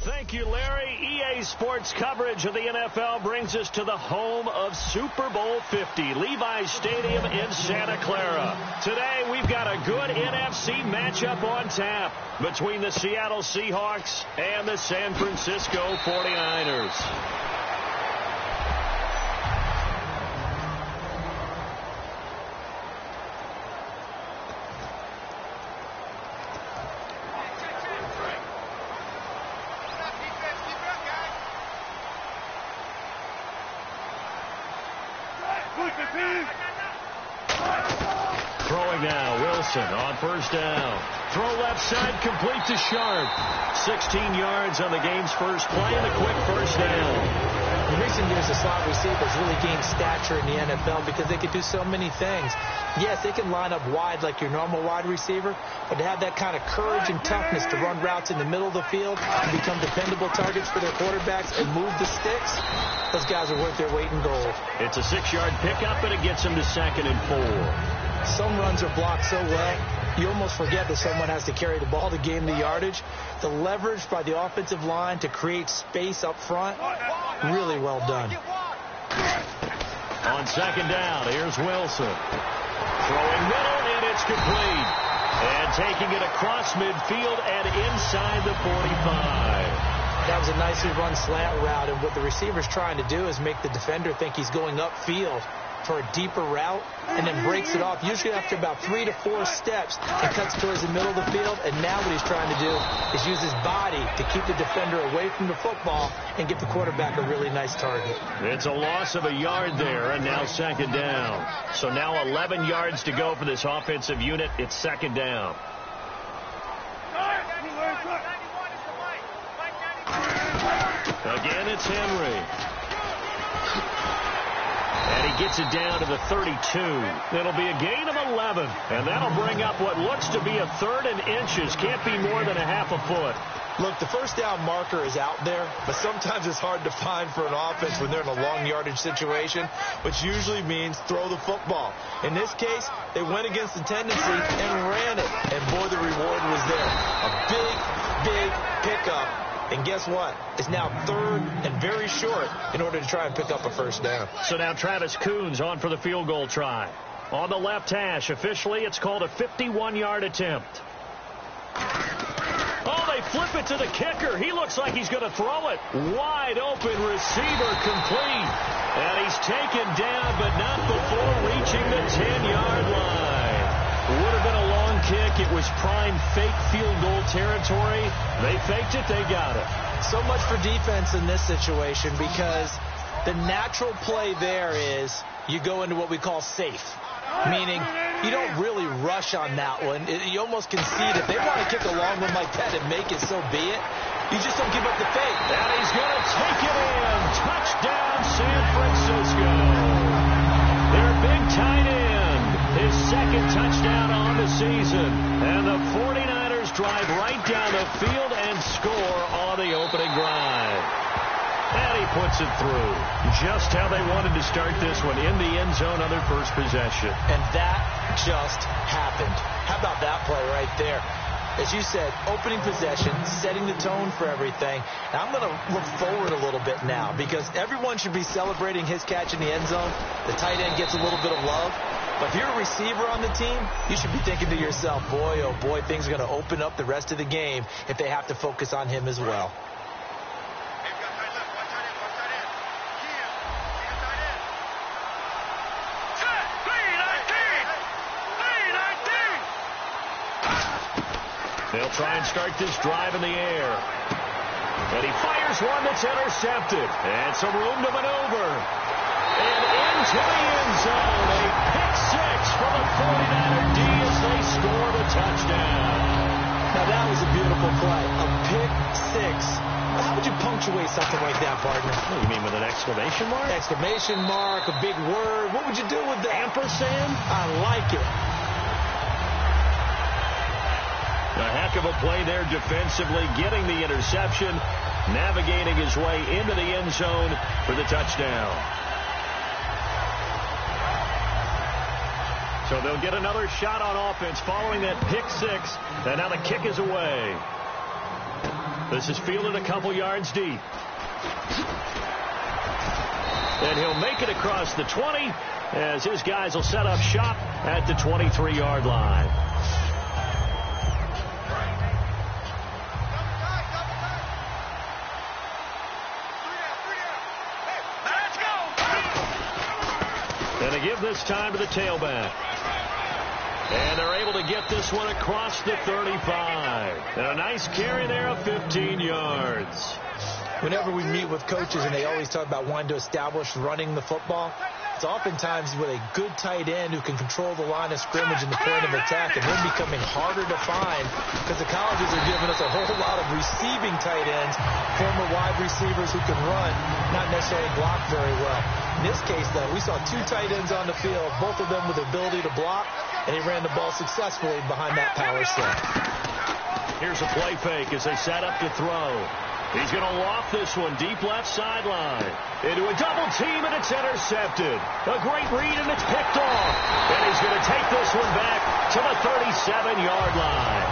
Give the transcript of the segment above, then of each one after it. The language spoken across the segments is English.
Thank you, Larry. EA Sports coverage of the NFL brings us to the home of Super Bowl 50, Levi's Stadium in Santa Clara. Today, we've got a good NFC matchup on tap between the Seattle Seahawks and the San Francisco 49ers. Throwing now, Wilson on first down. Throw left side, complete to Sharp. 16 yards on the game's first play and a quick first down. In recent years, the slot receivers really gained stature in the NFL because they could do so many things. Yes, they can line up wide like your normal wide receiver, but to have that kind of courage and toughness to run routes in the middle of the field and become dependable targets for their quarterbacks and move the sticks, those guys are worth their weight in gold. It's a 6-yard pickup, and it gets them to 2nd and 4. Some runs are blocked so well, you almost forget that someone has to carry the ball to gain the yardage. The leverage by the offensive line to create space up front, really well done. On 2nd down, here's Wilson. Throwing middle, and it's complete. And taking it across midfield and inside the 45. That was a nicely run slant route, and what the receiver's trying to do is make the defender think he's going upfield for a deeper route, and then breaks it off, usually after about 3 to 4 steps, and cuts towards the middle of the field. And now what he's trying to do is use his body to keep the defender away from the football and give the quarterback a really nice target. It's a loss of a yard there, and now 2nd down. So now 11 yards to go for this offensive unit. It's 2nd down. Again, it's Henry. And he gets it down to the 32. It'll be a gain of 11. And that'll bring up what looks to be a 3rd and inches. Can't be more than a half a foot. Look, the first down marker is out there, but sometimes it's hard to find for an offense when they're in a long yardage situation, which usually means throw the football. In this case, they went against the tendency and ran it. And boy, the reward was there. A big pickup. And guess what? It's now 3rd and very short in order to try and pick up a first down. So now Travis Coons on for the field goal try. On the left hash, officially it's called a 51-yard attempt. Oh, they flip it to the kicker. He looks like he's going to throw it. Wide open receiver, complete. And he's taken down, but not before reaching the 10-yard line. Would have been a long kick. It was prime fake field goal territory. They faked it. They got it. So much for defense in this situation, because the natural play there is you go into what we call safe, meaning you don't really rush on that one. You almost concede. If they want to kick a long one like that and make it, so be it. You just don't give up the fake. And he's going to take it in. Touchdown, San Francisco. Their big tight end. His 2nd touchdown on the season. And the 49ers drive right down the field and score on the opening drive. And he puts it through. Just how they wanted to start this one, in the end zone on their first possession. And that just happened. How about that play right there? As you said, opening possession, setting the tone for everything. Now I'm going to look forward a little bit now, because everyone should be celebrating his catch in the end zone. The tight end gets a little bit of love. But if you're a receiver on the team, you should be thinking to yourself, boy, oh boy, things are going to open up the rest of the game if they have to focus on him as well. They'll try and start this drive in the air. And he fires one that's intercepted. And some room to maneuver. And into the end zone. A pick 6 for the 49er D as they score the touchdown. Now that was a beautiful play. A pick 6. How would you punctuate something like that, partner? What, you mean with an exclamation mark? Exclamation mark, a big word. What would you do with that? Ampersand? I like it. A heck of a play there defensively, getting the interception, navigating his way into the end zone for the touchdown. So they'll get another shot on offense following that pick 6, and now the kick is away. This is fielded a couple yards deep. And he'll make it across the 20 as his guys will set up shop at the 23-yard line. And they give this time to the tailback. And they're able to get this one across the 35. And a nice carry there of 15 yards. Whenever we meet with coaches and they always talk about wanting to establish running the football, it's oftentimes with a good tight end who can control the line of scrimmage and the point of attack, and then becoming harder to find because the colleges are giving us a whole lot of receiving tight ends, former wide receivers who can run, not necessarily block very well. In this case, though, we saw two tight ends on the field, both of them with the ability to block, and he ran the ball successfully behind that power set. Here's a play fake as they set up to throw. He's going to loft this one deep left sideline. Into a double team, and it's intercepted. A great read, and it's picked off. And he's going to take this one back to the 37-yard line.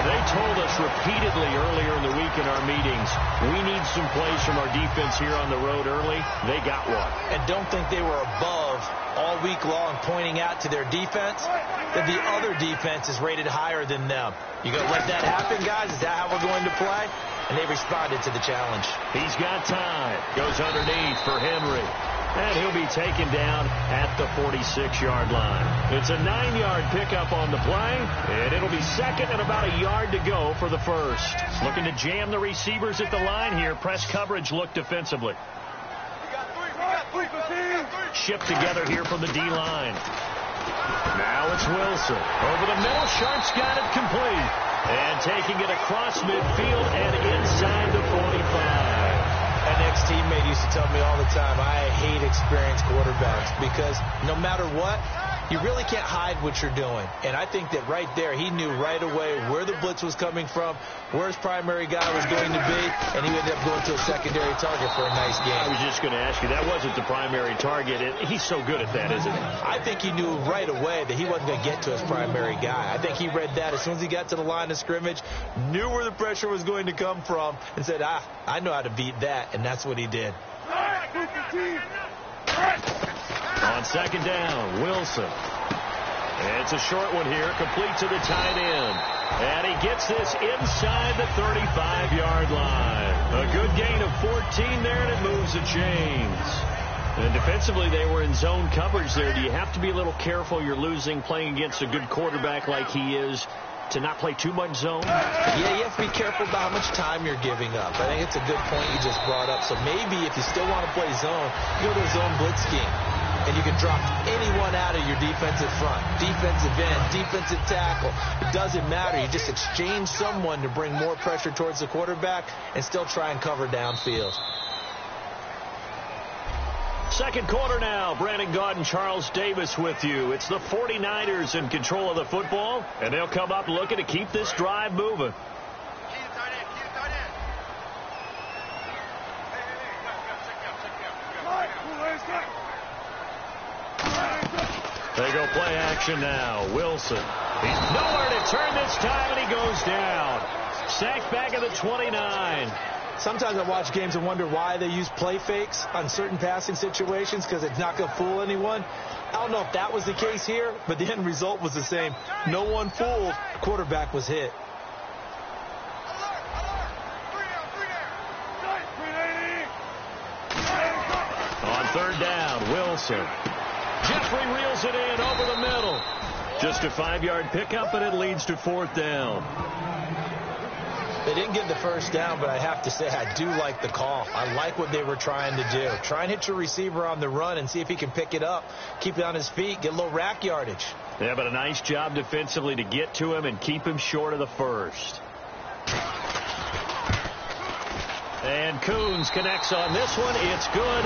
They told us repeatedly earlier in the week in our meetings, we need some plays from our defense here on the road early. They got one. And don't think they were above all week long pointing out to their defense that the other defense is rated higher than them. You going to let that happen, guys? Is that how we're going to play? And they responded to the challenge. He's got time. Goes underneath for Henry. And he'll be taken down at the 46-yard line. It's a 9-yard pickup on the play, and it'll be second and about a yard to go for the first. Looking to jam the receivers at the line here. Press coverage look defensively. Shipped together here from the D-line. Now it's Wilson. Over the middle, Sharp's got it complete. And taking it across midfield and inside the 45. An ex-teammate used to tell me all the time, I hate experienced quarterbacks because no matter what, you really can't hide what you're doing. And I think that right there, he knew right away where the blitz was coming from, where his primary guy was going to be, and he ended up going to a secondary target for a nice game. I was just going to ask you, that wasn't the primary target. He's so good at that, isn't he? I think he knew right away that he wasn't going to get to his primary guy. I think he read that as soon as he got to the line of scrimmage, knew where the pressure was going to come from, and said, I know how to beat that, and that's what he did. On second down, Wilson. It's a short one here, complete to the tight end. And he gets this inside the 35-yard line. A good gain of 14 there, and it moves the chains. And defensively, they were in zone coverage there. Do you have to be a little careful? You're losing, playing against a good quarterback like he is, to not play too much zone? Yeah, you have to be careful about how much time you're giving up. I think it's a good point you just brought up. So maybe if you still want to play zone, go to a zone blitz scheme. And you can drop anyone out of your defensive front, defensive end, defensive tackle. It doesn't matter. You just exchange someone to bring more pressure towards the quarterback and still try and cover downfield. Second quarter now. Brandon Gaudin, Charles Davis with you. It's the 49ers in control of the football, and they'll come up looking to keep this drive moving. They go play action now. Wilson. He's nowhere to turn this time, and he goes down. Sacked back at the 29. Sometimes I watch games and wonder why they use play fakes on certain passing situations because it's not going to fool anyone. I don't know if that was the case here, but the end result was the same. No one fooled. Quarterback was hit. On third down, Wilson. Jeffrey reels it in over the middle. Just a 5-yard pickup, and it leads to fourth down. They didn't get the first down, but I have to say I do like the call. I like what they were trying to do. Try and hit your receiver on the run and see if he can pick it up, keep it on his feet, get a little rack yardage. Yeah, but a nice job defensively to get to him and keep him short of the first. And Coons connects on this one. It's good.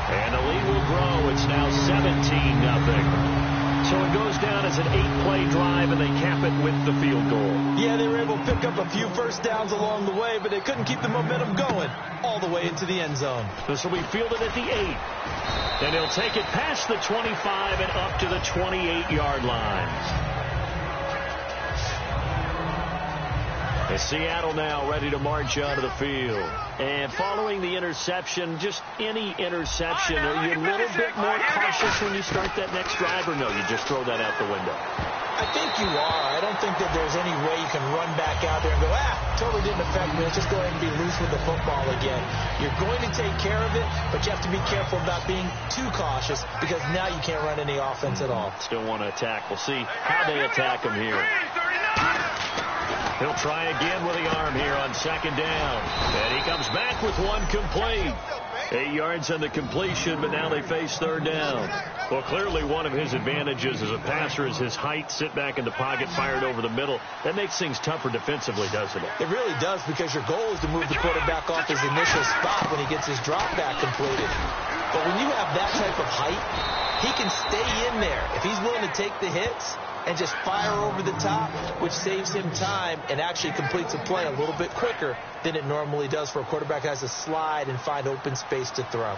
And the lead will grow. It's now 17-0. So it goes down as an 8-play drive, and they cap it with the field goal. Yeah, they were able to pick up a few first downs along the way, but they couldn't keep the momentum going all the way into the end zone. This will be fielded at the 8. And he'll take it past the 25 and up to the 28-yard line. And Seattle now ready to march onto the field. And following the interception, just any interception, are you a little bit more cautious when you start that next drive, or no, you just throw that out the window? I think you are. I don't think that there's any way you can run back out there and go, totally didn't affect me. Let's just go ahead and be loose with the football again. You're going to take care of it, but you have to be careful about being too cautious because now you can't run any offense at all. Still want to attack. We'll see how they attack him here. He'll try again with the arm here on second down. And he comes back with one complete. 8 yards on the completion, but now they face third down. Well, clearly one of his advantages as a passer is his height, sit back in the pocket, fired over the middle. That makes things tougher defensively, doesn't it? It really does, because your goal is to move the quarterback off his initial spot when he gets his drop back completed. But when you have that type of height, he can stay in there. If he's willing to take the hits and just fire over the top, which saves him time and actually completes a play a little bit quicker than it normally does for a quarterback that has to slide and find open space to throw.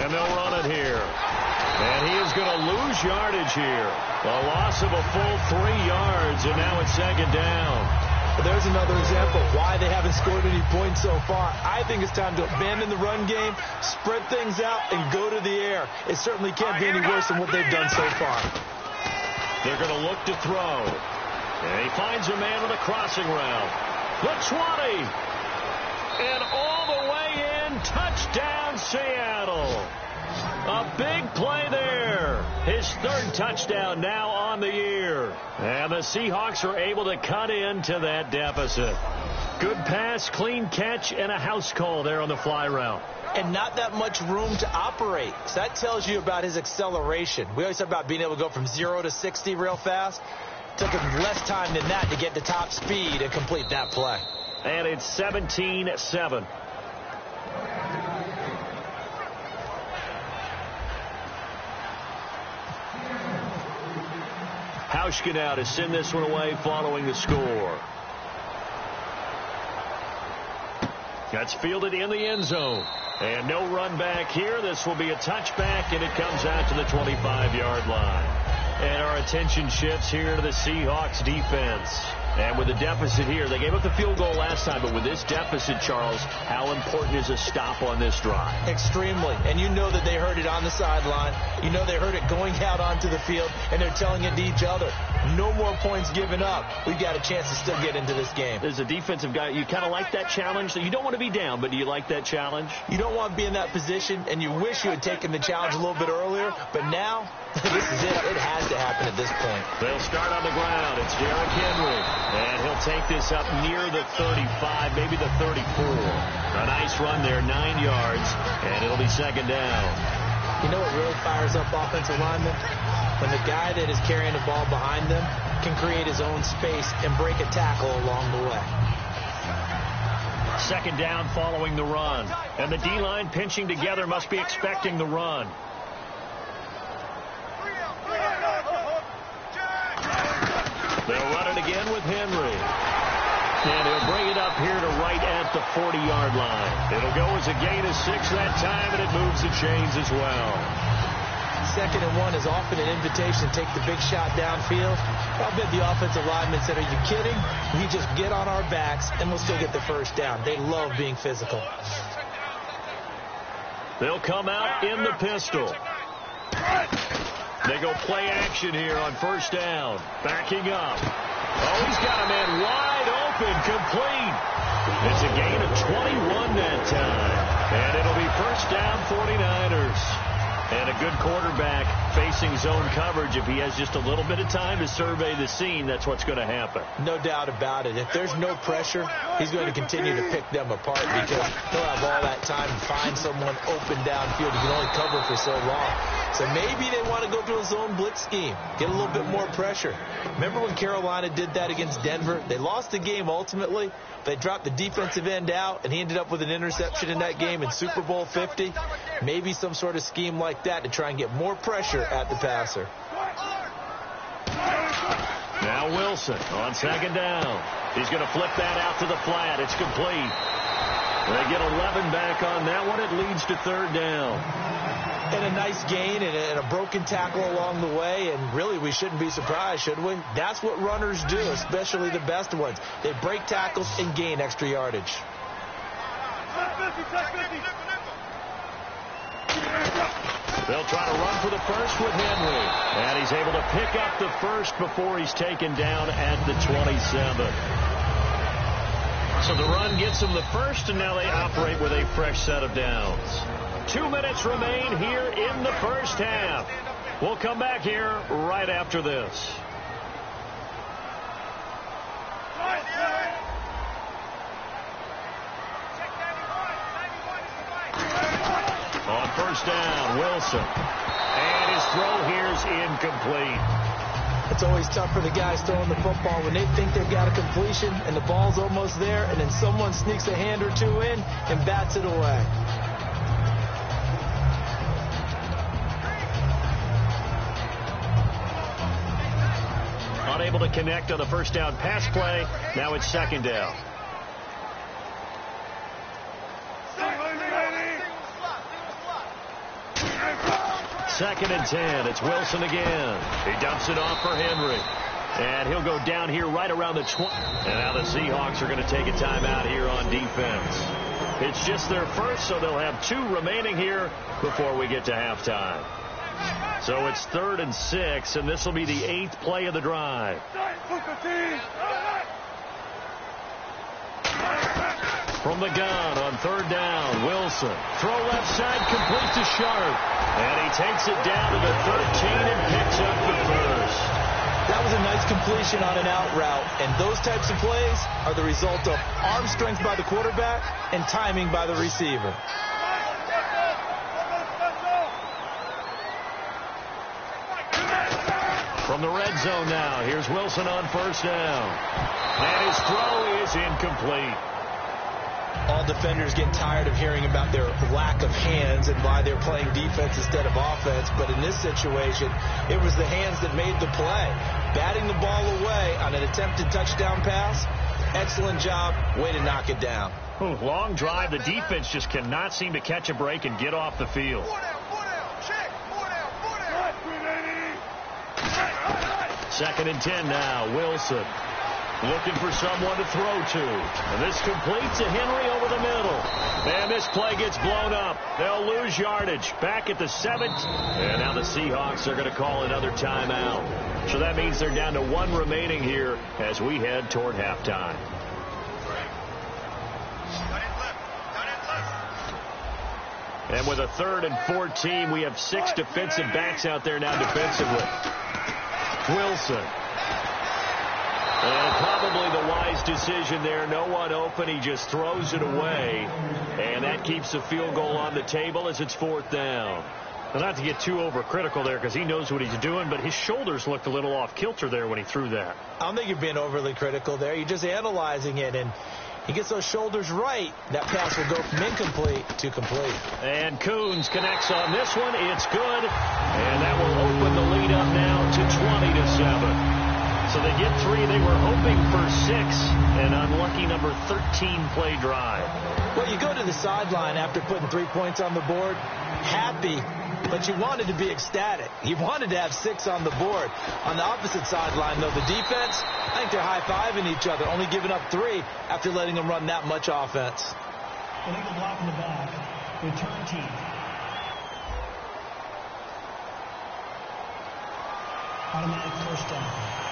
And they'll run it here. And he is going to lose yardage here. A loss of a full 3 yards, and now it's second down. Well, there's another example of why they haven't scored any points so far. I think it's time to abandon the run game, spread things out, and go to the air. It certainly can't be any worse than what they've done so far. They're going to look to throw. And he finds a man with a crossing route. The 20. And all the way in. Touchdown, Seattle. A big play there. His third touchdown now on the year. And the Seahawks are able to cut into that deficit. Good pass, clean catch, and a house call there on the fly route. And not that much room to operate. So that tells you about his acceleration. We always talk about being able to go from 0 to 60 real fast. It took him less time than that to get to top speed and complete that play. And it's 17-7. Hauschka now to send this one away following the score. That's fielded in the end zone. And no run back here. This will be a touchback, and it comes out to the 25-yard line. And our attention shifts here to the Seahawks defense. And with the deficit here, they gave up the field goal last time, but with this deficit, Charles, how important is a stop on this drive? Extremely. And you know that they heard it on the sideline. You know they heard it going out onto the field, and they're telling it to each other. No more points given up. We've got a chance to still get into this game. As a defensive guy, you kind of like that challenge. You don't want to be down, but do you like that challenge? You don't want to be in that position, and you wish you had taken the challenge a little bit earlier, but now, this is it. It has to happen at this point. They'll start on the ground. It's Derrick Henry. And he'll take this up near the 35, maybe the 34. A nice run there, 9 yards, and it'll be second down. You know what really fires up offensive linemen? When the guy that is carrying the ball behind them can create his own space and break a tackle along the way. Second down following the run. And the D-line pinching together must be expecting the run. They'll run it again with Henry. And he'll bring it up here to right at the 40-yard line. It'll go as a gain of 6 that time, and it moves the chains as well. 2nd and 1 is often an invitation to take the big shot downfield. I bet the offensive lineman said, are you kidding? We just get on our backs, and we'll still get the first down. They love being physical. They'll come out in the pistol. They go play action here on first down. Backing up. Oh, he's got a man wide open, complete. It's a gain of 21 that time. And it'll be first down 49ers. And a good quarterback facing zone coverage. If he has just a little bit of time to survey the scene, that's what's going to happen. No doubt about it. If there's no pressure, he's going to continue to pick them apart because he'll have all that time to find someone open downfield. He can only cover for so long. So maybe they want to go to a zone blitz scheme, get a little bit more pressure. Remember when Carolina did that against Denver? They lost the game ultimately. They dropped the defensive end out, and he ended up with an interception in that game in Super Bowl 50. Maybe some sort of scheme like that to try and get more pressure at the passer. Now Wilson on second down. He's going to flip that out to the flat. It's complete. They get 11 back on that one. It leads to third down. And a nice gain and a broken tackle along the way, and really we shouldn't be surprised, should we? That's what runners do, especially the best ones. They break tackles and gain extra yardage. They'll try to run for the first with Henry, and he's able to pick up the first before he's taken down at the 27. So the run gets them the first, and now they operate with a fresh set of downs. 2 minutes remain here in the first half. We'll come back here right after this. On first down, Wilson. And his throw here is incomplete. It's always tough for the guys throwing the football when they think they've got a completion and the ball's almost there, and then someone sneaks a hand or two in and bats it away. Unable to connect on the first down pass play. Now it's second down. Second and 10. It's Wilson again. He dumps it off for Henry. And he'll go down here right around the 20. And now the Seahawks are going to take a timeout here on defense. It's just their first, so they'll have 2 remaining here before we get to halftime. So it's 3rd and 6, and this will be the 8th play of the drive. From the gun on 3rd down, Wilson. Throw left side, complete to Sharp. And he takes it down to the 13 and picks up the first. That was a nice completion on an out route, and those types of plays are the result of arm strength by the quarterback and timing by the receiver. From the red zone now, here's Wilson on first down. And his throw is incomplete. All defenders get tired of hearing about their lack of hands and why they're playing defense instead of offense. But in this situation, it was the hands that made the play. Batting the ball away on an attempted touchdown pass, excellent job. Way to knock it down. Long drive. The defense just cannot seem to catch a break and get off the field. Second and 10 now. Wilson looking for someone to throw to. And this completes to Henry over the middle. And this play gets blown up. They'll lose yardage. Back at the 7th. And now the Seahawks are going to call another timeout. So that means they're down to 1 remaining here as we head toward halftime. And with a 3rd and 14, we have 6 defensive backs out there now defensively. Wilson. And probably the wise decision there. No one open. He just throws it away. And that keeps the field goal on the table as it's 4th down. Well, not to get too overcritical there because he knows what he's doing, but his shoulders looked a little off kilter there when he threw that. I don't think you're being overly critical there. You're just analyzing it, and he gets those shoulders right. That pass will go from incomplete to complete. And Coons connects on this one. It's good. And that will open the lead up now to 20-7. So they get 3. They were hoping for 6. An unlucky number 13 play drive. Well, you go to the sideline after putting 3 points on the board, happy, but you wanted to be ecstatic. You wanted to have 6 on the board. On the opposite sideline, though, the defense, I think they're high-fiving each other, only giving up 3 after letting them run that much offense. Illegal block in the back. Return team. Automatic first down.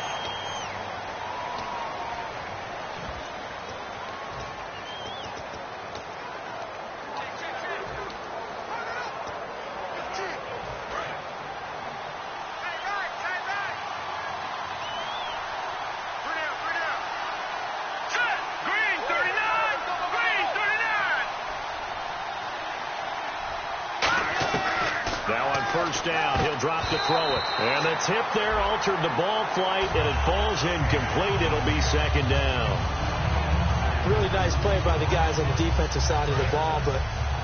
First down, he'll drop to throw it. And the tip there altered the ball flight, and it falls incomplete. It'll be second down. Really nice play by the guys on the defensive side of the ball, but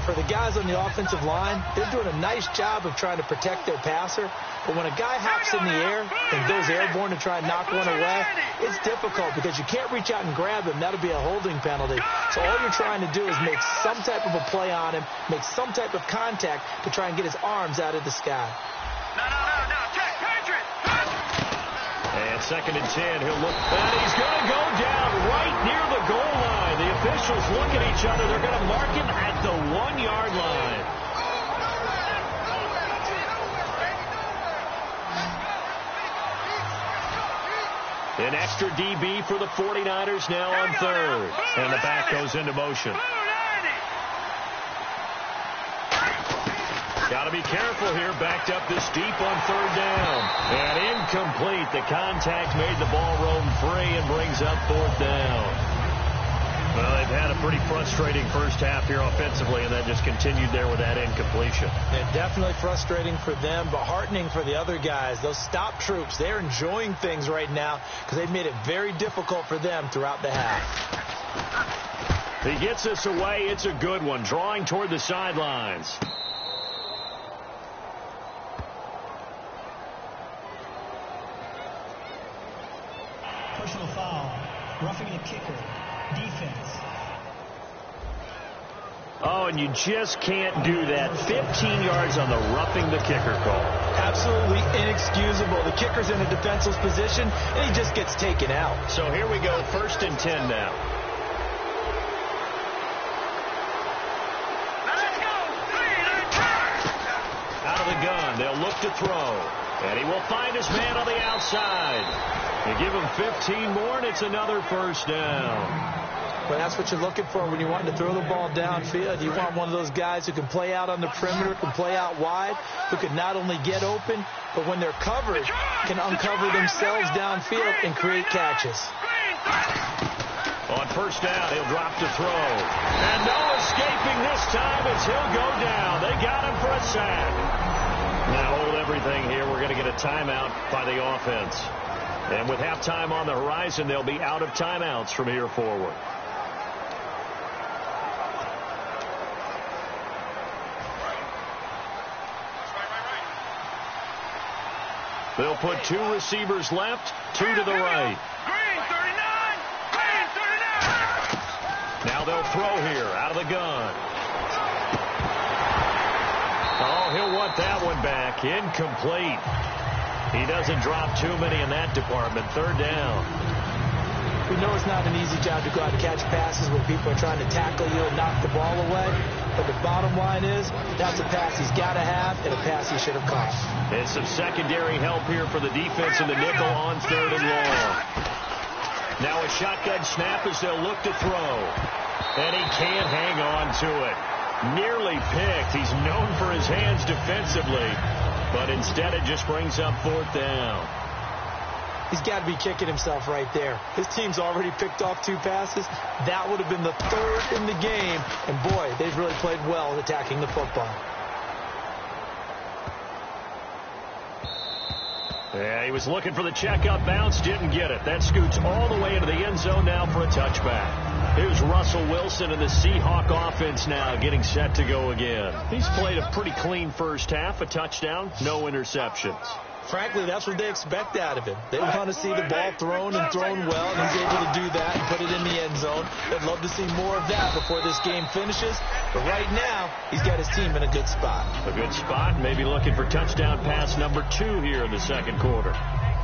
For the guys on the offensive line, they're doing a nice job of trying to protect their passer. But when a guy hops in the air and goes airborne to try and knock one away, it's difficult because you can't reach out and grab him. That'll be a holding penalty. So all you're trying to do is make some type of a play on him, make some type of contact to try and get his arms out of the sky. No. Check, Patriot. And 2nd and 10. He'll look, and he's going to go down right near the goal line. The officials look at each other. They're going to mark him at the 1-yard line. An extra DB for the 49ers now on 3rd. And the back goes into motion. Got to be careful here. Backed up this deep on 3rd down. And incomplete. The contact made the ball roam free and brings up 4th down. Well, they've had a pretty frustrating first half here offensively, and then just continued there with that incompletion. Yeah, definitely frustrating for them, but heartening for the other guys. Those stop troops, they're enjoying things right now because they've made it very difficult for them throughout the half. He gets us away. It's a good one. Drawing toward the sidelines. Personal foul. Roughing the kicker. Defense. Oh, and you just can't do that. 15 yards on the roughing the kicker call. Absolutely inexcusable. The kicker's in a defenseless position, and he just gets taken out. So here we go, 1st and 10 now. Let's go. Out of the gun, they'll look to throw. And he will find his man on the outside. You give him 15 more, and it's another 1st down. But that's what you're looking for when you want to throw the ball downfield. You want one of those guys who can play out on the perimeter, can play out wide, who can not only get open, but when they're covered, can uncover themselves downfield and create catches. On 1st down, he'll drop to throw. And no escaping this time as he'll go down. They got him for a sack. Now hold everything here. We're going to get a timeout by the offense. And with halftime on the horizon, they'll be out of timeouts from here forward. They'll put 2 receivers left, 2 to the right. Green 39. Now they'll throw here out of the gun. Oh, he'll want that one back. Incomplete. He doesn't drop too many in that department. 3rd down. We know it's not an easy job to go out and catch passes when people are trying to tackle you and knock the ball away. But the bottom line is, that's a pass he's got to have and a pass he should have caught. And some secondary help here for the defense in the nickel on 3rd and long. Now a shotgun snap as they'll look to throw. And he can't hang on to it. Nearly picked. He's known for his hands defensively. But instead it just brings up 4th down. He's got to be kicking himself right there. His team's already picked off 2 passes. That would have been the 3rd in the game. And, boy, they've really played well attacking the football. Yeah, he was looking for the checkup bounce, didn't get it. That scoots all the way into the end zone now for a touchback. Here's Russell Wilson and the Seahawk offense now getting set to go again. He's played a pretty clean first half, a touchdown, no interceptions. Frankly, that's what they expect out of him. They want to see the ball thrown and thrown well, and he's able to do that and put it in the end zone. They'd love to see more of that before this game finishes. But right now, he's got his team in a good spot. A good spot, maybe looking for touchdown pass number 2 here in the 2nd quarter.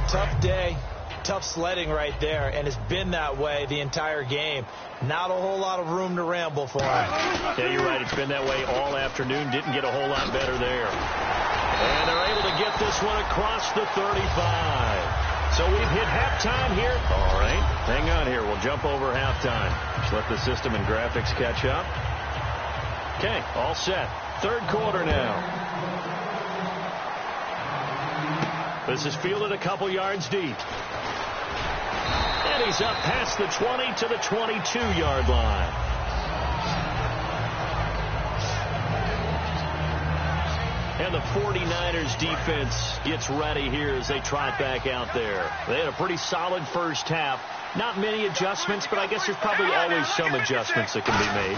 Tough day, tough sledding right there, and it's been that way the entire game. Not a whole lot of room to ramble for him. Yeah, you're right. It's been that way all afternoon. Didn't get a whole lot better there. And they're able to get this one across the 35. So we've hit halftime here. All right, hang on here. We'll jump over halftime. Just let the system and graphics catch up. Okay, all set. 3rd quarter now. This is fielded a couple yards deep. And he's up past the 20 to the 22-yard line. And the 49ers defense gets ready here as they trot back out there. They had a pretty solid first half. Not many adjustments, but I guess there's probably always some adjustments that can be made.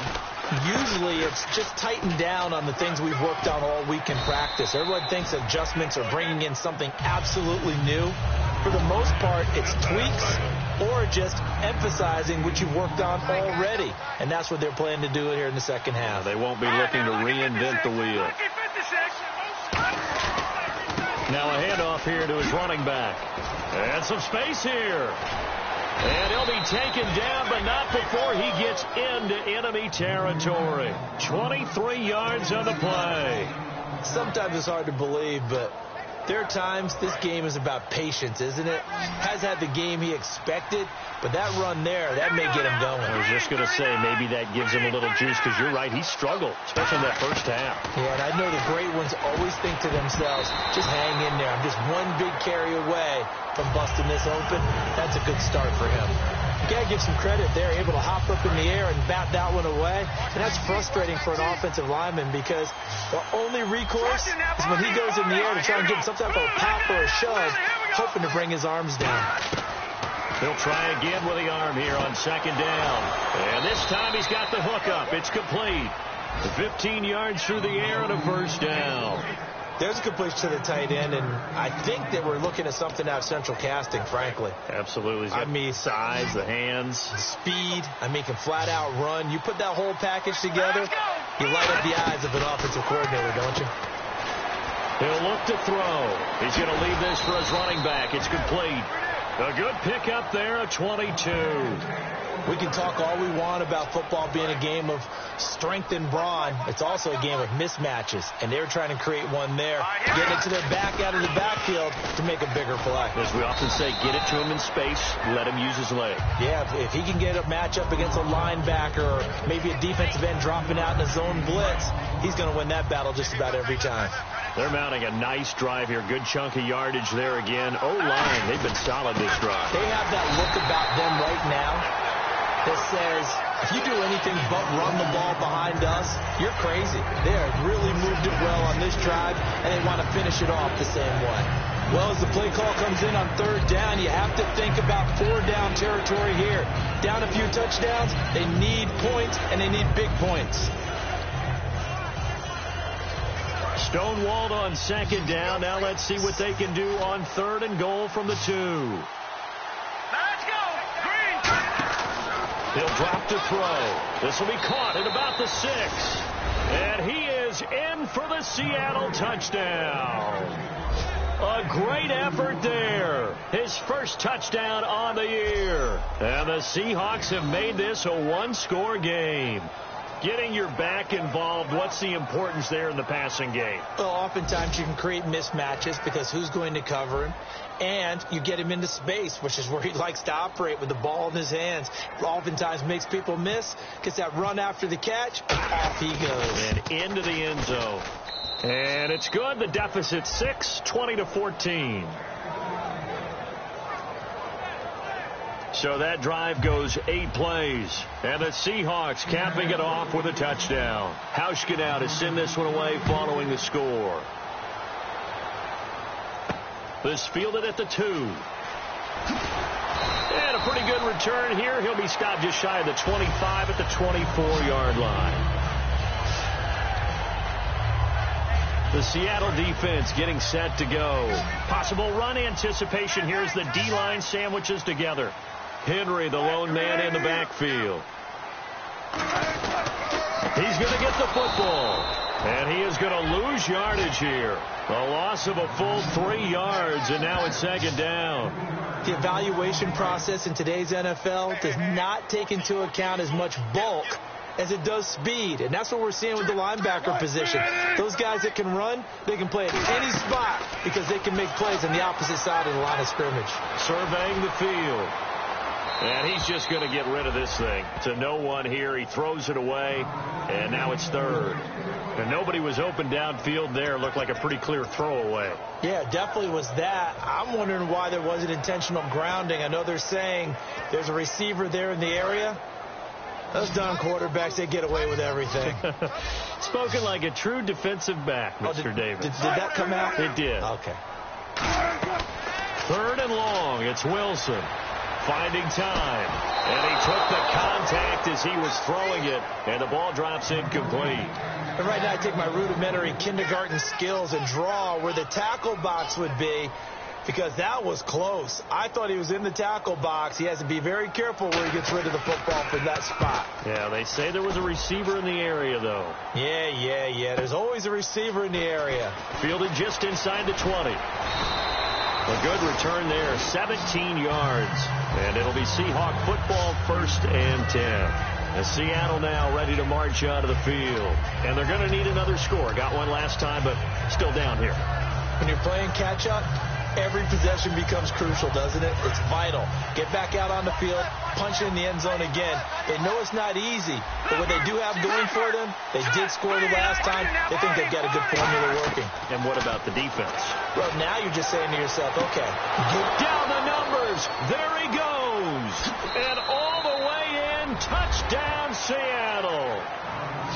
Usually it's just tightened down on the things we've worked on all week in practice. Everyone thinks adjustments are bringing in something absolutely new. For the most part, it's tweaks or just emphasizing what you've worked on already. And that's what they're planning to do here in the second half. They won't be looking to reinvent the wheel. Now a handoff here to his running back. And some space here. And he'll be taken down, but not before he gets into enemy territory. 23 yards on the play. Sometimes it's hard to believe, but there are times this game is about patience, isn't it? Has had the game he expected, but that run there, that may get him going. I was just going to say, maybe that gives him a little juice, because you're right, he struggled, especially in that first half. Yeah, and I know the great ones always think to themselves, just hang in there. I'm just one big carry away from busting this open. That's a good start for him. You got to give some credit there, able to hop up in the air and bat that one away. And that's frustrating for an offensive lineman, because the only recourse is when he goes in the air to try and get some type of a pop or a shove, hoping to bring his arms down. He'll try again with the arm here on second down. And this time he's got the hook up. It's complete. 15 yards through the air and a first down. There's a completion to the tight end, and I think that we're looking at something out of central casting, frankly. Absolutely. I mean, size, the hands. The speed. I mean, can flat out run. You put that whole package together, you light up the eyes of an offensive coordinator, don't you? He'll look to throw. He's going to leave this for his running back. It's complete. A good pickup there, a 22. We can talk all we want about football being a game of strength and brawn. It's also a game of mismatches, and they're trying to create one there, getting it to their back out of the backfield to make a bigger play. As we often say, get it to him in space, let him use his leg. Yeah, if he can get a matchup against a linebacker or maybe a defensive end dropping out in a zone blitz, he's going to win that battle just about every time. They're mounting a nice drive here. Good chunk of yardage there again. O-line, they've been solid this drive. They have that look about them right now that says, if you do anything but run the ball behind us, you're crazy. They have really moved it well on this drive, and they want to finish it off the same way. Well, as the play call comes in on third down, you have to think about four-down territory here. Down a few touchdowns, they need points, and they need big points. Stonewalled on second down. Now let's see what they can do on third and goal from the 2. Let's go. Green. He'll drop to throw. This will be caught at about the 6. And he is in for the Seattle touchdown. A great effort there. His first touchdown on the year. And the Seahawks have made this a one-score game. Getting your back involved, what's the importance there in the passing game? Well, oftentimes you can create mismatches because who's going to cover him? And you get him into space, which is where he likes to operate with the ball in his hands. Oftentimes makes people miss, gets that run after the catch, and off he goes. And into the end zone. And it's good. The deficit 6, 20-14. So that drive goes 8 plays. And the Seahawks capping it off with a touchdown. Hauschka now to send this one away following the score. This fielded at the 2. And a pretty good return here. He'll be stopped just shy of the 25 at the 24-yard line. The Seattle defense getting set to go. Possible run anticipation. Here's the D-line sandwiches together. Henry, the lone man in the backfield. He's going to get the football. And he is going to lose yardage here. A loss of a full 3 yards, and now it's second down. The evaluation process in today's NFL does not take into account as much bulk as it does speed. And that's what we're seeing with the linebacker position. Those guys that can run, they can play at any spot because they can make plays on the opposite side of the line of scrimmage. Surveying the field. And he's just going to get rid of this thing. It's a no-one here. He throws it away, and now it's third. And nobody was open downfield there. Looked like a pretty clear throwaway. Yeah, definitely was that. I'm wondering why there wasn't intentional grounding. I know they're saying there's a receiver there in the area. Those darn quarterbacks, they get away with everything. Spoken like a true defensive back, Mr. Davis. Did that come out? It did. Okay. Third and long. It's Wilson. finding time. And he took the contact as he was throwing it, and the ball drops incomplete. And right now I take my rudimentary kindergarten skills and draw where the tackle box would be, because that was close. I thought he was in the tackle box. He has to be very careful where he gets rid of the football from that spot. Yeah, they say there was a receiver in the area, though. Yeah. There's always a receiver in the area. Fielded just inside the 20. A good return there, 17 yards. And it'll be Seahawk football, 1st and 10. As Seattle now ready to march out of the field. And they're going to need another score. Got one last time, but still down here. When you're playing catch-up, every possession becomes crucial, doesn't it? It's vital. Get back out on the field, punch it in the end zone again. They know it's not easy, but what they do have going for them, they did score the last time. They think they've got a good formula working. And what about the defense? Well, now you're just saying to yourself, okay. Down the numbers. There he goes. And all the way in. Touchdown, Seattle.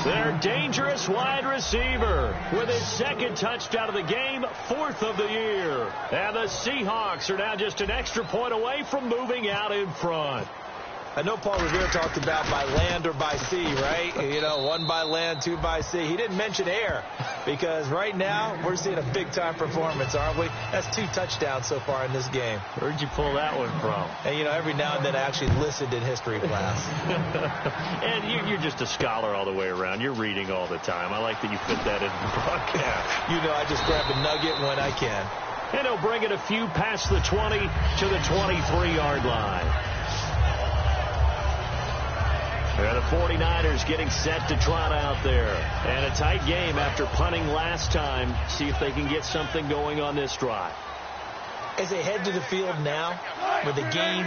Their dangerous wide receiver with his 2nd touchdown of the game, 4th of the year. And the Seahawks are now just an extra point away from moving out in front. I know Paul Revere talked about by land or by sea, right? You know, 1 by land, 2 by sea. He didn't mention air, because right now we're seeing a big-time performance, aren't we? That's 2 touchdowns so far in this game. Where'd you pull that one from? And, you know, every now and then I actually listened in history class. And you're just a scholar all the way around. You're reading all the time. I like that you fit that in the broadcast. You know, I just grab a nugget when I can. And he'll bring it a few past the 20 to the 23-yard line. And the 49ers getting set to trot out there. And a tight game after punting last time. See if they can get something going on this drive. As they head to the field now, with the game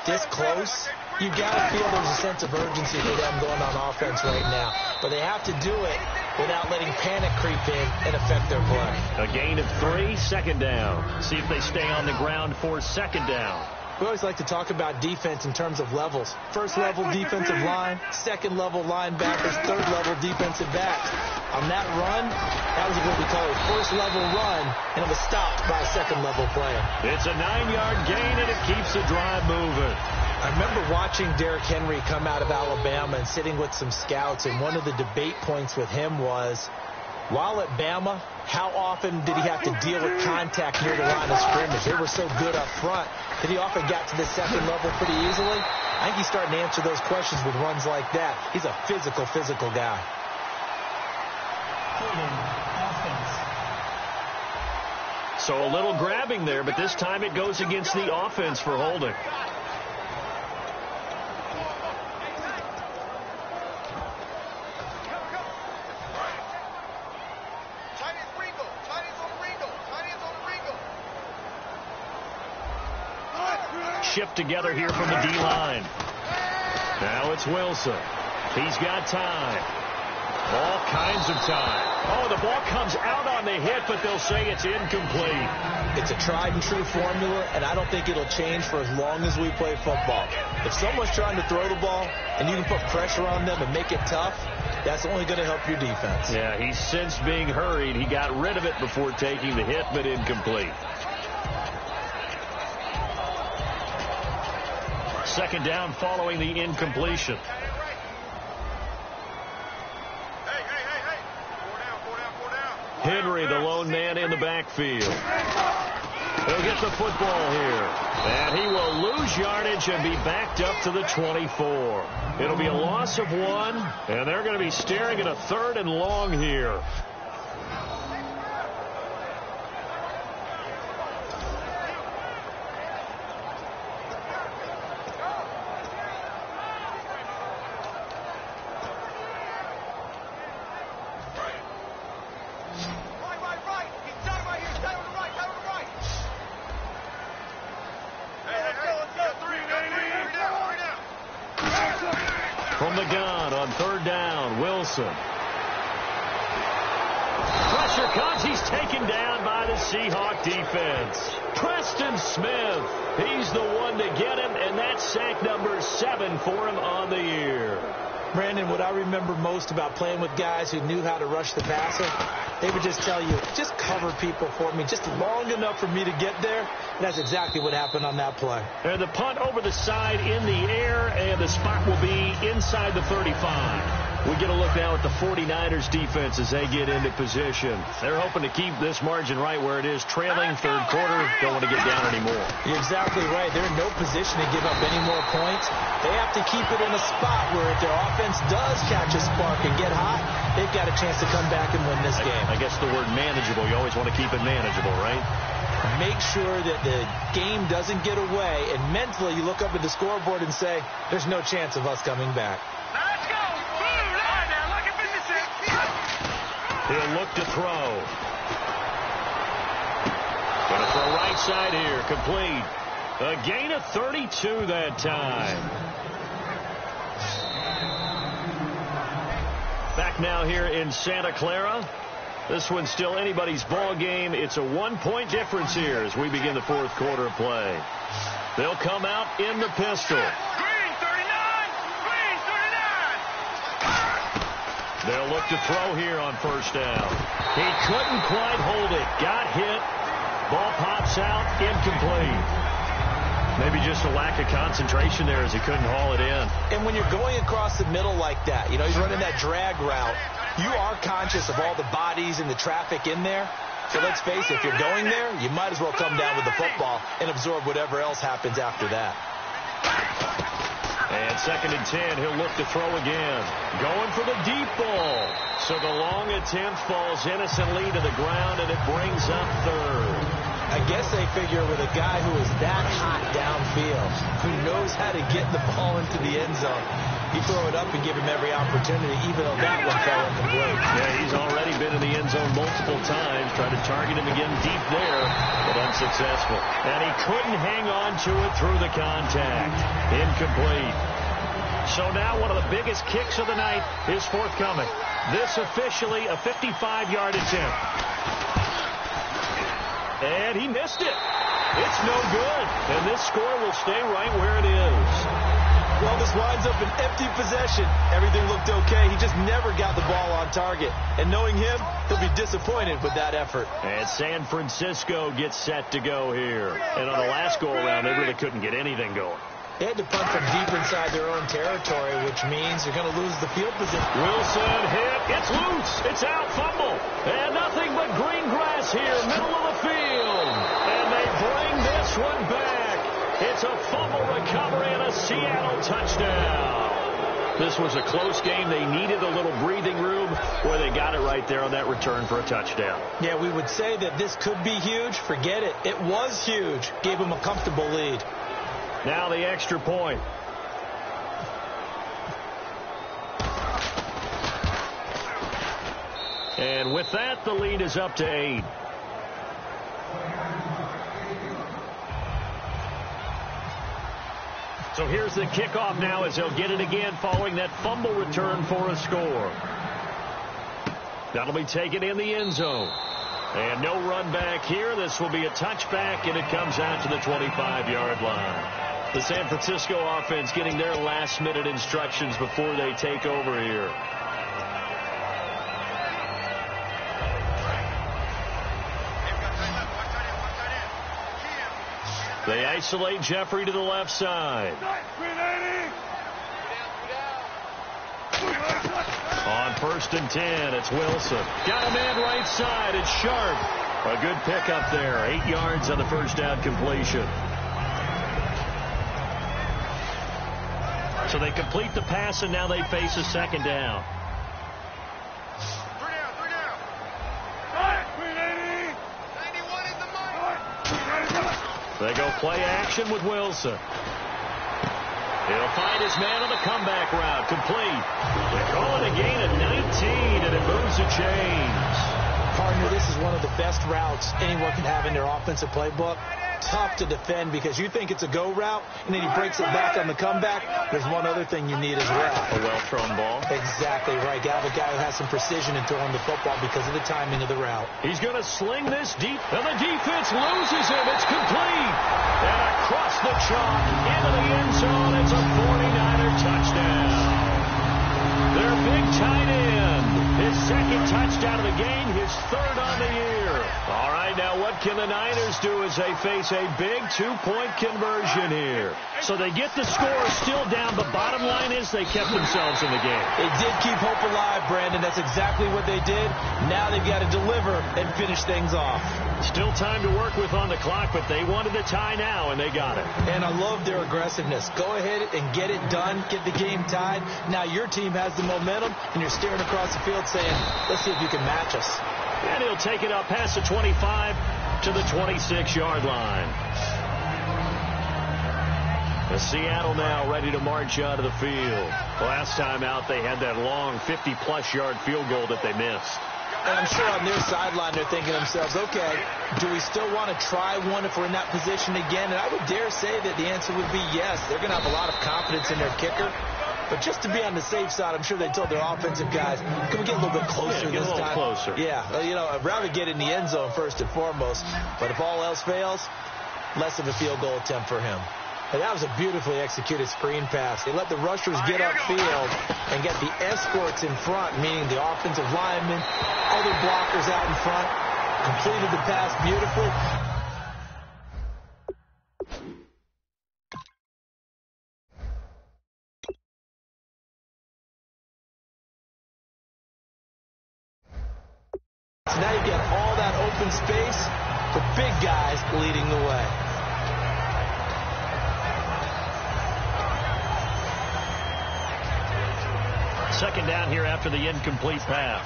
this close, you got to feel there's a sense of urgency for them going on offense right now. But they have to do it without letting panic creep in and affect their play. A gain of 3, 2nd down. See if they stay on the ground for 2nd down. We always like to talk about defense in terms of levels. 1st level defensive line, 2nd level linebackers, 3rd level defensive backs. On that run, that was what we call a 1st level run, and it was stopped by a 2nd level player. It's a 9-yard gain, and it keeps the drive moving. I remember watching Derrick Henry come out of Alabama and sitting with some scouts, and one of the debate points with him was, while at Bama, how often did he have to deal with contact near the line of scrimmage? They were so good up front that he often got to the 2nd level pretty easily. I think he's starting to answer those questions with runs like that. He's a physical guy. So a little grabbing there, but this time it goes against the offense for holding. Shift together here from the D-line. Now it's Wilson. He's got time. All kinds of time. Oh, the ball comes out on the hit, but they'll say it's incomplete. It's a tried and true formula, and I don't think it'll change for as long as we play football. If someone's trying to throw the ball and you can put pressure on them and make it tough, that's only going to help your defense. Yeah, he's since being hurried. He got rid of it before taking the hit, but incomplete. 2nd down following the incompletion. Henry, the lone man in the backfield. He'll get the football here. And he will lose yardage and be backed up to the 24. It'll be a loss of 1, and they're going to be staring at a 3rd and long here. From the gun on 3rd down, Wilson. Pressure comes. He's taken down by the Seahawk defense. Preston Smith. He's the one to get him, and that's sack number 7 for him on the year. Brandon, what I remember most about playing with guys who knew how to rush the passer, they would just tell you, just cover people for me, just long enough for me to get there. And that's exactly what happened on that play. And the punt over the side in the air, and the spot will be inside the 35. We get a look now at the 49ers defense as they get into position. They're hoping to keep this margin right where it is, trailing third quarter, don't want to get down anymore. You're exactly right. They're in no position to give up any more points. They have to keep it in a spot where if their offense does catch a spark and get hot, they've got a chance to come back and win this game. I guess the word manageable, you always want to keep it manageable, right? Make sure that the game doesn't get away, and mentally you look up at the scoreboard and say, there's no chance of us coming back. Let's go. Boom. Line now. Look at business. He'll look to throw. Going to throw right side here. Complete. A gain of 32 that time. Back now here in Santa Clara. This one's still anybody's ball game. It's a 1-point difference here as we begin the fourth quarter of play. They'll come out in the pistol. Green 39. Green 39. They'll look to throw here on first down. He couldn't quite hold it. Got hit. Ball pops out. Incomplete. Maybe just a lack of concentration there as he couldn't haul it in. And when you're going across the middle like that, you know, he's running that drag route, you are conscious of all the bodies and the traffic in there. So let's face it, if you're going there, you might as well come down with the football and absorb whatever else happens after that. And 2nd and 10, he'll look to throw again. Going for the deep ball. So the long attempt falls innocently to the ground, and it brings up third. I guess they figure with a guy who is that hot downfield, who knows how to get the ball into the end zone, you throw it up and give him every opportunity, even though that one fell incomplete. Yeah, he's already been in the end zone multiple times, tried to target him again deep there, but unsuccessful. And he couldn't hang on to it through the contact. Incomplete. So now one of the biggest kicks of the night is forthcoming. This officially a 55-yard attempt. And he missed it. It's no good. And this score will stay right where it is. Well, this winds up an empty possession. Everything looked okay. He just never got the ball on target. And knowing him, he'll be disappointed with that effort. And San Francisco gets set to go here. And on the last go-around, they really couldn't get anything going. They had to punt from deep inside their own territory, which means they're going to lose the field position. Wilson hit. It's loose. It's out. Fumble. And nothing but green grass here, middle of the field. And they bring this one back. It's a fumble recovery and a Seattle touchdown. This was a close game. They needed a little breathing room where they got it right there on that return for a touchdown. Yeah, we would say that this could be huge. Forget it. It was huge. Gave them a comfortable lead. Now the extra point. And with that, the lead is up to 8. So here's the kickoff now as they'll get it again following that fumble return for a score. That'll be taken in the end zone. And no run back here. This will be a touchback, and it comes out to the 25-yard line. The San Francisco offense getting their last-minute instructions before they take over here. They isolate Jeffrey to the left side. On 1st and 10, it's Wilson. Got a man right side. It's Sharp. A good pickup there. 8 yards on the first down completion. So they complete the pass, and now they face a second down. They go play action with Wilson. He'll find his man on the comeback route. Complete. They call it a gain of 19, and it moves the chains. Partner, this is one of the best routes anyone can have in their offensive playbook. Tough to defend because you think it's a go route, and then he breaks it back on the comeback. There's one other thing you need as well. A well-thrown ball. Exactly right. Got a guy who has some precision in throwing the football because of the timing of the route. He's going to sling this deep, and the defense loses him. It's complete. And across the chalk into the end zone. It's a 49er touchdown. third on the year. All right, now what can the Niners do as they face a big two-point conversion here? So they get the score still down, but bottom line is they kept themselves in the game. They did keep hope alive, Brandon. That's exactly what they did. Now they've got to deliver and finish things off. Still time to work with on the clock, but they wanted the tie now, and they got it. And I love their aggressiveness. Go ahead and get it done, get the game tied. Now your team has the momentum, and you're staring across the field saying, let's see if you can match us. And he'll take it up past the 25 to the 26-yard line. The Seattle now ready to march out of the field. Last time out, they had that long 50-plus yard field goal that they missed. And I'm sure on their sideline they're thinking to themselves, okay, do we still want to try one if we're in that position again? And I would dare say that the answer would be yes. They're going to have a lot of confidence in their kicker. But just to be on the safe side, I'm sure they told their offensive guys, can we get a little bit closer this time? Closer. Yeah, I'd rather get in the end zone first and foremost. But if all else fails, less of a field goal attempt for him. And that was a beautifully executed screen pass. They let the rushers get upfield and get the escorts in front, meaning the offensive linemen, other blockers out in front, completed the pass beautifully. So now you get all that open space, the big guys leading the way. Second down here after the incomplete pass.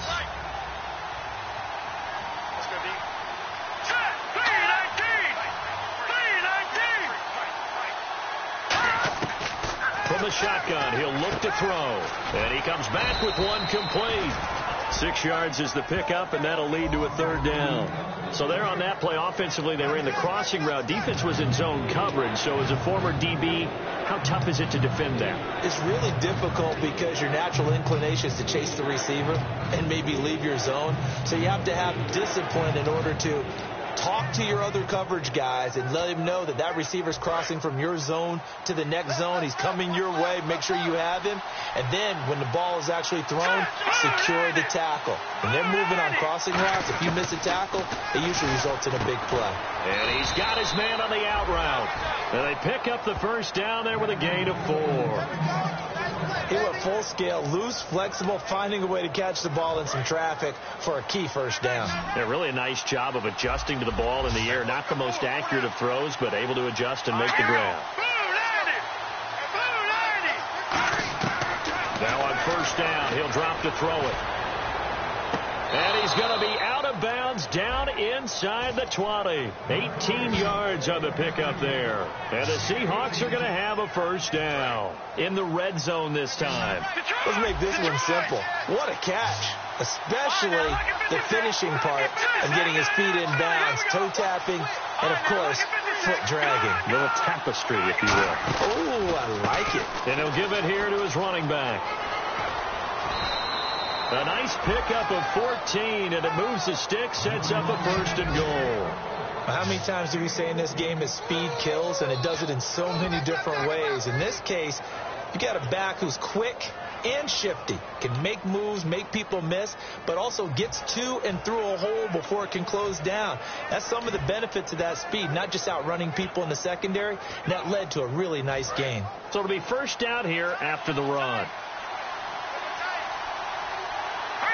From the shotgun, he'll look to throw. And he comes back with one complete. 6 yards is the pickup, and that'll lead to a third down. So there on that play, offensively, they ran the crossing route. Defense was in zone coverage. So as a former DB, how tough is it to defend that? It's really difficult because your natural inclination is to chase the receiver and maybe leave your zone. So you have to have discipline in order to talk to your other coverage guys and let him know that that receiver's crossing from your zone to the next zone. He's coming your way. Make sure you have him. And then when the ball is actually thrown, secure the tackle. When they're moving on crossing routes, if you miss a tackle, it usually results in a big play. And he's got his man on the out route. And they pick up the first down there with a gain of 4. He went full scale, loose, flexible, finding a way to catch the ball in some traffic for a key first down. Yeah, really a nice job of adjusting to the ball in the air. Not the most accurate of throws, but able to adjust and make the grab. Now on first down, he'll drop to throw it. And he's going to be out of bounds down inside the 20. 18 yards on the pickup there. And the Seahawks are going to have a first down in the red zone this time. Let's make this one simple. What a catch, especially the finishing part of getting his feet in bounds, toe tapping, and of course, foot dragging. A little tapestry, if you will. Oh, I like it. And he'll give it here to his running back. A nice pickup of 14, and it moves the stick, sets up a first and goal. How many times do we say in this game is speed kills, and it does it in so many different ways. In this case, you got a back who's quick and shifty, can make moves, make people miss, but also gets to and through a hole before it can close down. That's some of the benefits of that speed, not just outrunning people in the secondary, and that led to a really nice gain. So it'll be first down here after the run.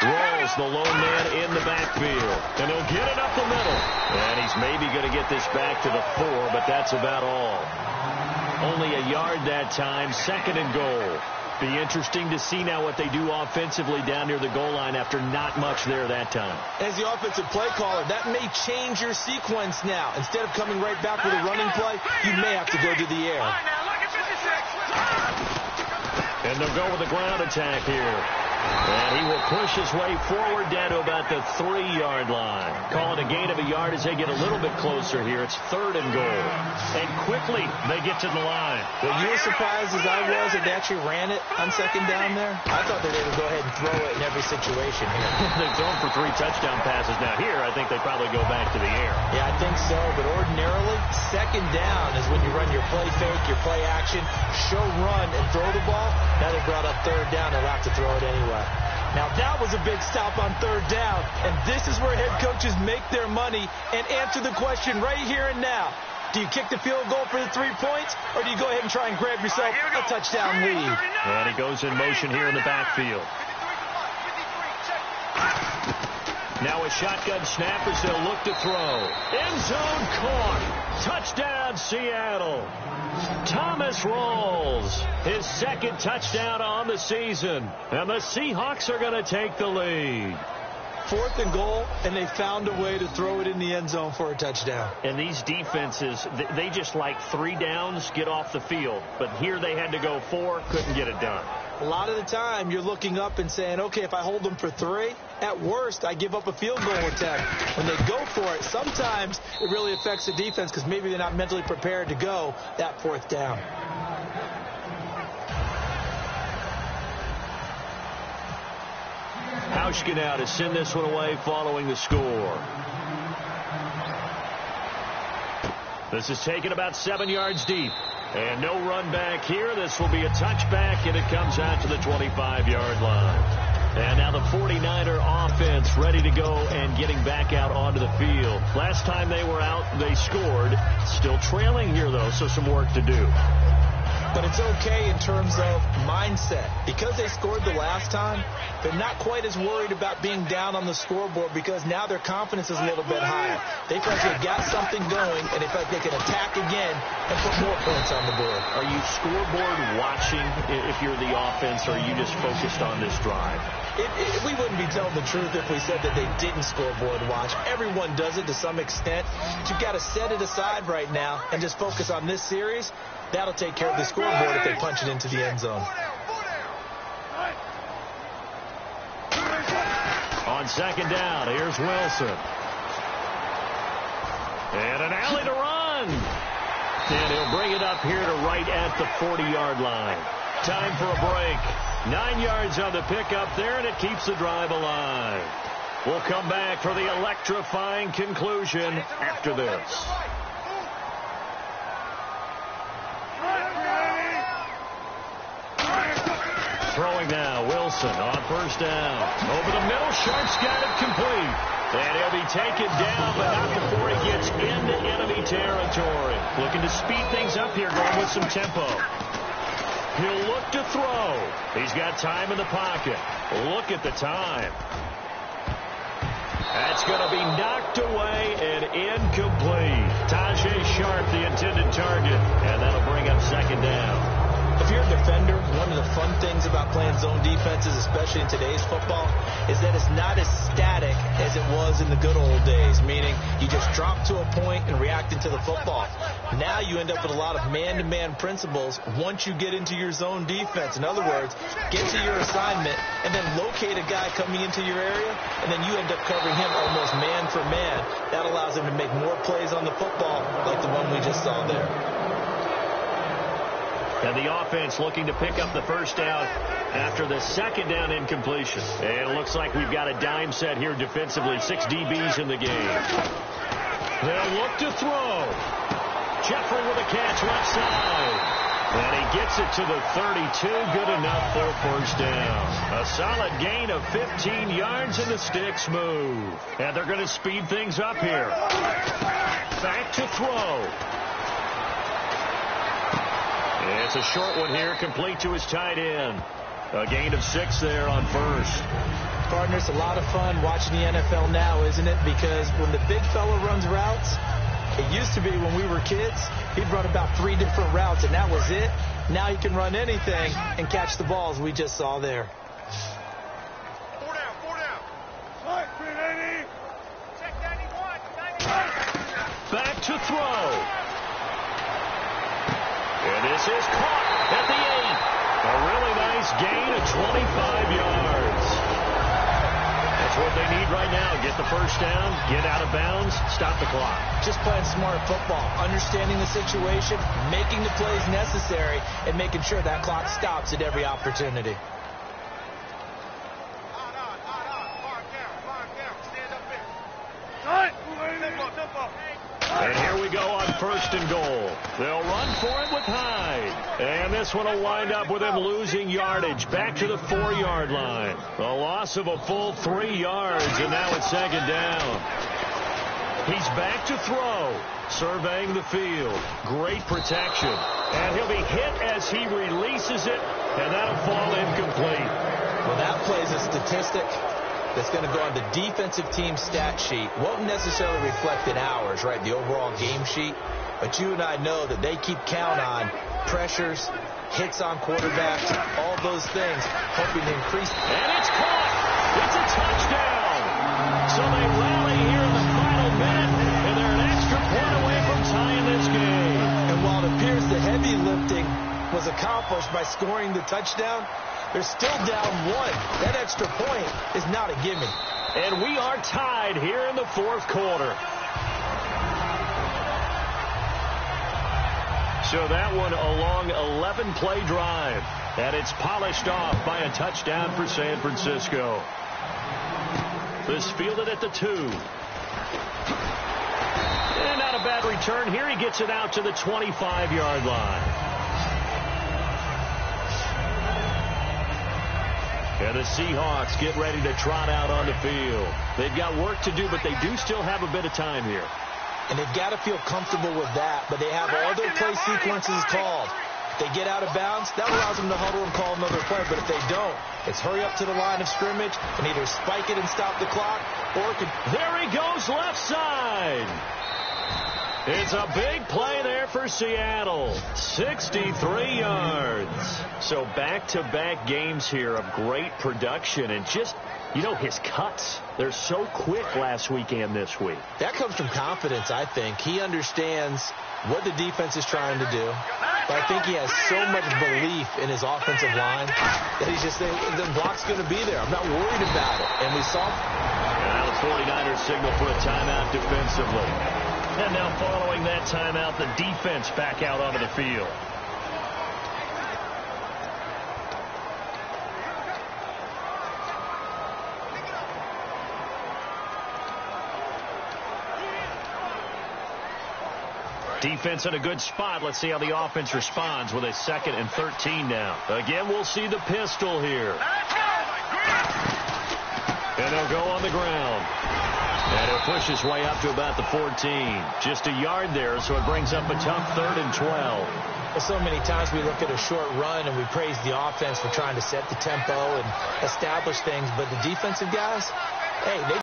Rolls the lone man in the backfield, and he'll get it up the middle. And he's maybe going to get this back to the 4, but that's about all. Only a yard that time, second and goal. Be interesting to see now what they do offensively down near the goal line after not much there that time. As the offensive play caller, that may change your sequence now. Instead of coming right back with a running play, you may have to go to the air. And they'll go with a ground attack here. And he will push his way forward down to about the 3-yard line. Calling a gain of a yard as they get a little bit closer here. It's third and goal. And quickly they get to the line. Were you as surprised as I was that they actually ran it on second down there? I thought that they would go ahead and throw it in every situation here. They've thrown for 3 touchdown passes. Now here, I think they probably go back to the air. Yeah, I think so. But ordinarily, second down is when you run your play fake, your play action, show run, and throw the ball. Now they brought up third down. They'll have to throw it anyway. Now that was a big stop on third down, and this is where head coaches make their money and answer the question right here and now. Do you kick the field goal for the 3 points, or do you go ahead and try and grab yourself a touchdown lead? And he goes in motion here in the backfield. Now a shotgun snap as they'll look to throw. End zone caught. Touchdown, Seattle. Thomas rolls his second touchdown on the season. And the Seahawks are going to take the lead. 4th and goal, and they found a way to throw it in the end zone for a touchdown. And these defenses, they just like 3 downs, get off the field. But here they had to go 4, couldn't get it done. A lot of the time, you're looking up and saying, okay, if I hold them for 3, at worst, I give up a field goal attempt. When they go for it, sometimes it really affects the defense because maybe they're not mentally prepared to go that 4th down. Hauschka now to send this one away following the score. This is taken about 7 yards deep. And no run back here. This will be a touchback, and it comes out to the 25-yard line. And now the 49er offense ready to go and getting back out onto the field. Last time they were out, they scored. Still trailing here, though, so some work to do. But it's okay in terms of mindset. Because they scored the last time, they're not quite as worried about being down on the scoreboard because now their confidence is a little bit higher. They feel like they've got something going, and they feel like they can attack again and put more points on the board. Are you scoreboard watching if you're the offense, or are you just focused on this drive? We wouldn't be telling the truth if we said that they didn't scoreboard watch. Everyone does it to some extent. But you've got to set it aside right now and just focus on this series. That'll take care of the scoreboard if they punch it into the end zone. On second down, here's Wilson. And an alley to run. And he'll bring it up here to right at the 40-yard line. Time for a break. 9 yards on the pickup there, and it keeps the drive alive. We'll come back for the electrifying conclusion after this. Throwing now, Wilson on first down. Over the middle, Sharp's got it complete. And he'll be taken down, but not before he gets into enemy territory. Looking to speed things up here, going with some tempo. He'll look to throw. He's got time in the pocket. Look at the time. That's going to be knocked away and incomplete. Tajay Sharp, the intended target, and that'll bring up second down. If you're a defender, one of the fun things about playing zone defenses, especially in today's football, is that it's not as static as it was in the good old days, meaning you just drop to a point and react into the football. Now you end up with a lot of man-to-man principles once you get into your zone defense. In other words, get to your assignment and then locate a guy coming into your area, and then you end up covering him almost man for man. That allows him to make more plays on the football like the one we just saw there. And the offense looking to pick up the first down after the second down incompletion. And it looks like we've got a dime set here defensively. 6 DBs in the game. They'll look to throw. Jeffrey with a catch left side. And he gets it to the 32. Good enough for a first down. A solid gain of 15 yards, and the sticks move. And they're going to speed things up here. Back to throw. It's a short one here, complete to his tight end. A gain of 6 there on first. Partner, it's a lot of fun watching the NFL now, isn't it? Because when the big fella runs routes, it used to be when we were kids, he'd run about 3 different routes, and that was it. Now he can run anything and catch the balls we just saw there. 4 down, 4 down. Right, 390. Check 91. Back to throw. And this is caught at the 8. A really nice gain of 25 yards. That's what they need right now. Get the first down, get out of bounds, stop the clock. Just playing smart football, understanding the situation, making the plays necessary, and making sure that clock stops at every opportunity. And here we go on first and goal. They'll run for it with Hyde. And this one will wind up with him losing yardage back to the 4-yard line. A loss of a full 3 yards, and now it's second down. He's back to throw, surveying the field. Great protection. And he'll be hit as he releases it, and that'll fall incomplete. Well, that plays a statistic that's going to go on the defensive team stat sheet. Won't necessarily reflect in ours, right, the overall game sheet. But you and I know that they keep count on pressures, hits on quarterbacks, all those things, hoping to increase. And it's caught. It's a touchdown. So they rally here in the final minute, and they're an extra point away from tying this game. And while it appears the heavy lifting was accomplished by scoring the touchdown, they're still down 1. That extra point is not a gimme. And we are tied here in the 4th quarter. So that one a long 11-play drive. And it's polished off by a touchdown for San Francisco. This fielded at the 2. And not a bad return. Here he gets it out to the 25-yard line. And the Seahawks get ready to trot out on the field. They've got work to do, but they do still have a bit of time here. And they've got to feel comfortable with that, but they have all their play sequences called. If they get out of bounds, that allows them to huddle and call another play. But if they don't, it's hurry up to the line of scrimmage and either spike it and stop the clock, or there he goes left side. It's a big play there for Seattle. 63 yards. So back-to-back games here of great production and just, you know, his cuts. They're so quick last week and this week. That comes from confidence, I think. He understands what the defense is trying to do. But I think he has so much belief in his offensive line that he's just saying, the block's going to be there. I'm not worried about it. And we saw. And now the 49ers signal for a timeout defensively. And now following that timeout, the defense back out onto the field. Defense in a good spot. Let's see how the offense responds with a 2nd and 13 now. Again, we'll see the pistol here. And they'll go on the ground. And he'll push his way up to about the 14. Just a yard there, so it brings up a tough 3rd and 12. Well, so many times we look at a short run and we praise the offense for trying to set the tempo and establish things. But the defensive guys, hey, they